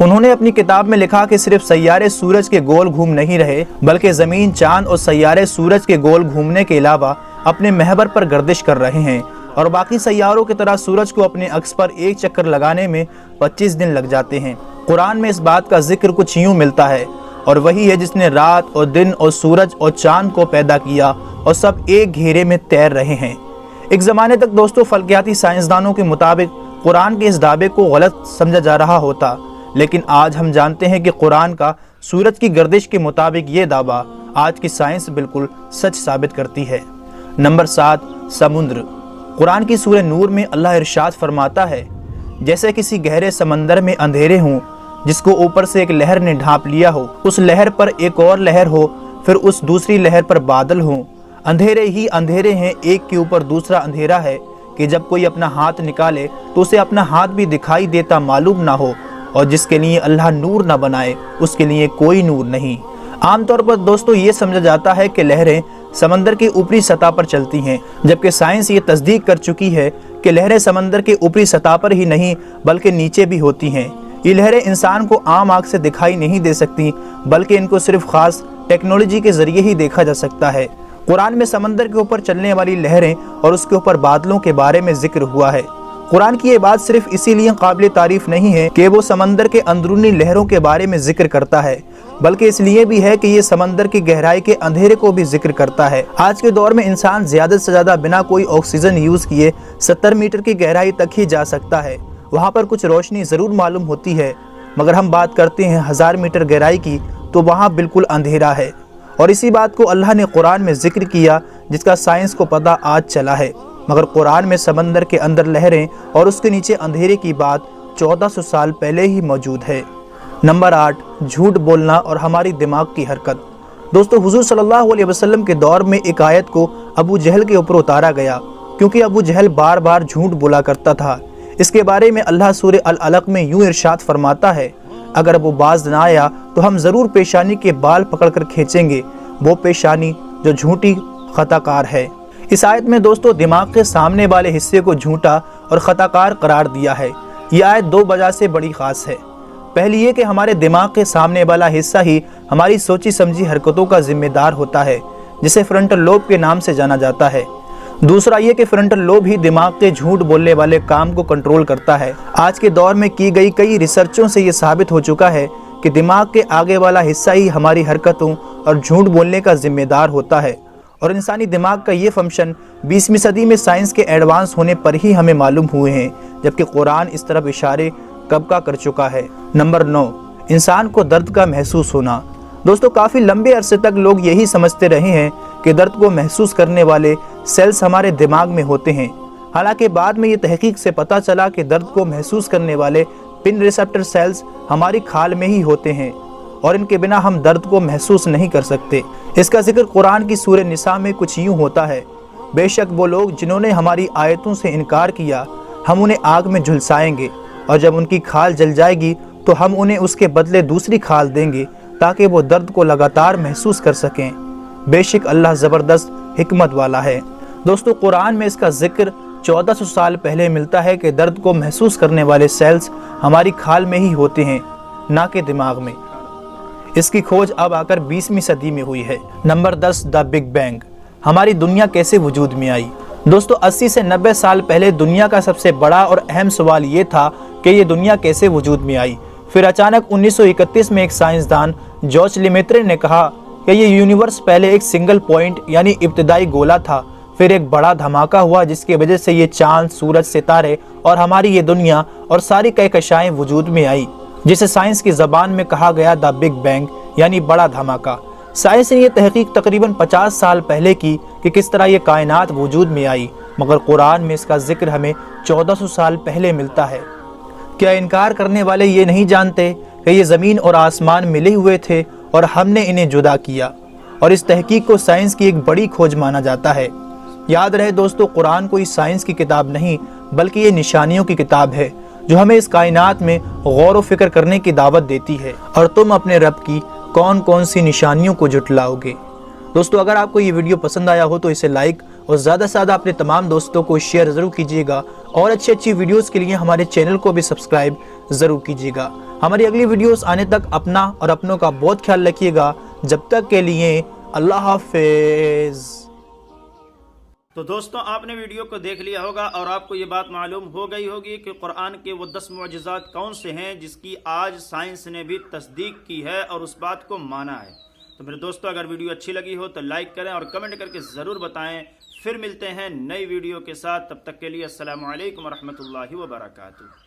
انہوں نے اپنی کتاب میں لکھا کہ صرف سیارے سورج کے گول گھوم نہیں رہے بلکہ زمین، چاند اور سیارے سورج کے گول گھومنے کے علاوہ اپنے محور پر گردش کر رہے ہیں، اور باقی سیاروں کی طرح سورج کو اپنے اکس پر ایک چکر لگانے میں 25 دن لگ جاتے ہیں۔ قرآن میں اس بات کا ذکر کچھ یوں ملتا ہے، اور وہی ہے جس نے رات اور دن اور سورج اور چاند کو پیدا کیا اور سب ایک گھیرے میں تیر رہے ہیں۔ ایک زمانے تک دوستو فلکیاتی سائنسدانوں کے مطابق قرآن کے اس دعوے کو غلط سمجھا جا رہا ہوتا، لیکن آج ہم جانتے ہیں کہ قرآن کا سورج کی گردش کے مطابق یہ دعویٰ آج کی سائنس بالکل سچ ثابت کرتی ہے۔ نمبر 7، سمندر۔ قرآن کی سورہ نور میں اللہ ارشاد فرماتا ہے، جیسے کسی گہرے سمندر میں اندھیرے ہوں جس کو اوپر سے ایک لہر نے ڈھانپ لیا ہو، اس لہر پر ایک اور لہر ہو، پھر اس دوسری لہر پر بادل ہوں، اندھیرے ہی اندھیرے ہیں، ایک کے اوپر دوسرا اندھیرا ہے کہ جب کوئی اپنا ہاتھ نکالے تو اسے اپنا ہاتھ بھی دکھائی دیتا معلوم نہ ہو، اور جس کے لیے اللہ نور نہ بنائے اس کے لیے کوئی نور نہیں۔ عام طور پر دوستو یہ سمجھا جاتا ہے کہ لہریں سمندر کی اوپری سطح پر چلتی ہیں، جبکہ سائنس یہ تصدیق کر چکی ہے کہ لہریں سمندر کے اوپری سطح پر ہی نہیں بلکہ نیچے بھی ہوتی ہیں۔ یہ لہریں انسان کو عام آنکھ سے دکھائی نہیں دے سکتی، بلکہ ان کو صرف خاص ٹیکنالوجی کے ذریعے ہی دیکھا جا سکتا ہے۔ قرآن میں سمندر کے اوپر چلنے والی لہریں اور اس کے اوپر بادلوں کے بارے میں ذکر ہوا ہے۔ قرآن کی یہ بات صرف اسی لیے قابل تعریف نہیں ہے کہ وہ سمندر کے اندرونی لہروں کے بارے میں ذکر کرتا ہے، بلکہ اس لیے بھی ہے کہ یہ سمندر کی گہرائی کے اندھیرے کو بھی ذکر کرتا ہے۔ آج کے دور میں انسان زیادہ سے زیادہ بنا کوئی آکسیجن یوز کیے 70 میٹر کی گہرائی تک ہی جا سکتا ہے۔ وہاں پر کچھ روشنی ضرور معلوم ہوتی ہے، مگر ہم بات کرتے ہیں 1000 میٹر گہرائی کی تو وہاں بالکل اندھیرا ہے، اور اسی بات کو اللہ نے قرآن میں ذکر کیا جس کا سائنس کو پتہ آج چلا ہے۔ مگر قرآن میں سمندر کے اندر لہریں اور اس کے نیچے اندھیرے کی بات 1400 سال پہلے ہی موجود ہے۔ نمبر 8، جھوٹ بولنا اور ہماری دماغ کی حرکت۔ دوستو حضور صلی اللہ علیہ وسلم کے دور میں ایک آیت کو ابو جہل کے اوپر اتارا گیا، کیونکہ ابو جہل بار بار جھوٹ بولا کرتا تھا۔ اس کے بارے میں اللہ سورہ العلق میں یوں ارشاد فرماتا ہے، اگر وہ باز نہ آیا تو ہم ضرور پیشانی کے بال پکڑ کر کھینچیں گے، وہ پیشانی جو جھوٹی خطا کار ہے۔ اس آیت میں دوستو دماغ کے سامنے والے حصے کو جھوٹا اور خطا کار قرار دیا ہے۔ یہ آیت 2 وجہ سے بڑی خاص ہے۔ پہلی یہ کہ ہمارے دماغ کے سامنے والا حصہ ہی ہماری سوچی سمجھی حرکتوں کا ذمہ دار ہوتا ہے، جسے فرنٹل لوب کے نام سے جانا جاتا ہے۔ دوسرا یہ کہ فرنٹل لوب ہی دماغ کے جھوٹ بولنے والے کام کو کنٹرول کرتا ہے۔ آج کے دور میں کی گئی کئی ریسرچوں سے یہ ثابت ہو چکا ہے کہ دماغ کے آگے والا حصہ ہی ہماری حرکتوں اور جھوٹ بولنے کا ذمہ دار ہوتا ہے، اور انسانی دماغ کا یہ فنکشن 20ویں صدی میں سائنس کے ایڈوانس ہونے پر ہی ہمیں معلوم ہوئے ہیں، جبکہ قرآن اس طرف اشارے کب کا کر چکا ہے۔ نمبر 9، انسان کو درد کا محسوس ہونا۔ دوستو کافی لمبے عرصے تک لوگ یہی سمجھتے رہے ہیں کہ درد کو محسوس کرنے والے سیلز ہمارے دماغ میں ہوتے ہیں، حالانکہ بعد میں یہ تحقیق سے پتہ چلا کہ درد کو محسوس کرنے والے پن ریسپٹر سیلز ہماری کھال میں ہی ہوتے ہیں، اور ان کے بنا ہم درد کو محسوس نہیں کر سکتے۔ اس کا ذکر قرآن کی سورہ نساء میں کچھ یوں ہوتا ہے، بے شک وہ لوگ جنہوں نے ہماری آیتوں سے انکار کیا ہم انہیں آگ میں جھلسائیں گے، اور جب ان کی کھال جل جائے گی تو ہم انہیں اس کے بدلے دوسری کھال دیں گے تاکہ وہ درد کو لگاتار محسوس کر سکیں۔ بے شک اللہ زبردست حکمت والا ہے۔ دوستو قرآن میں اس کا ذکر 1400 سال پہلے ملتا ہے کہ درد کو محسوس کرنے والے سیلز ہماری کھال میں ہی ہوتے ہیں، نہ کہ دماغ میں۔ اس کی کھوج اب آ کر 20ویں صدی میں ہوئی ہے۔ Number 10، the big bang. ہماری دنیا کیسے وجود میں آئی؟ دوستو 80 سے 90 سال پہلے دنیا کا سب سے بڑا اور اہم سوال یہ تھا کہ یہ دنیا کیسے وجود میں آئی۔ پھر اچانک 1931 میں ایک سائنسدان جارج لیمیترے نے کہا کہ یہ یونیورس پہلے ایک سنگل پوائنٹ یعنی ابتدائی گولا تھا، پھر ایک بڑا دھماکہ ہوا جس کی وجہ سے یہ چاند، سورج، ستارے اور ہماری یہ دنیا اور ساری کہکشائیں وجود میں آئی، جسے سائنس کی زبان میں کہا گیا دا بگ بینگ یعنی بڑا دھماکہ۔ سائنس نے یہ تحقیق تقریباً 50 سال پہلے کی کہ کس طرح یہ کائنات وجود میں آئی، مگر قرآن میں اس کا ذکر ہمیں 1400 سال پہلے ملتا ہے۔ کیا انکار کرنے والے یہ نہیں جانتے کہ یہ زمین اور آسمان ملے ہوئے تھے اور ہم نے انہیں جدا کیا؟ اور اس تحقیق کو سائنس کی ایک بڑی کھوج مانا جاتا ہے۔ یاد رہے دوستو قرآن کوئی سائنس کی کتاب نہیں بلکہ یہ نشانیوں کی کتاب ہے جو ہمیں اس کائنات میں غور و فکر کرنے کی دعوت دیتی ہے، اور تم اپنے رب کی کون کون سی نشانیوں کو جھٹلاؤ گے۔ دوستو اگر آپ کو یہ ویڈیو پسند آیا ہو تو اسے لائک اور زیادہ سے زیادہ اپنے تمام دوستوں کو شیئر ضرور کیجیے گا، اور اچھی ویڈیوز کے لیے ہمارے چینل کو بھی سبسکرائب ضرور کیجیے گا۔ ہماری اگلی ویڈیوز آنے تک اپنا اور اپنوں کا بہت خیال رکھیے گا۔ جب تک کے لیے اللہ حافظ۔ تو دوستوں، آپ نے ویڈیو کو دیکھ لیا ہوگا اور آپ کو یہ بات معلوم ہو گئی ہوگی کہ قرآن کے وہ 10 معجزات کون سے ہیں جس کی آج سائنس نے بھی تصدیق کی ہے اور اس بات کو مانا ہے۔ تو میرے دوستوں، اگر ویڈیو اچھی لگی ہو تو لائک کریں اور کمنٹ کر کے ضرور بتائیں۔ پھر ملتے ہیں نئی ویڈیو کے ساتھ، تب تک کے لیے السلام علیکم ورحمۃ اللہ وبرکاتہ۔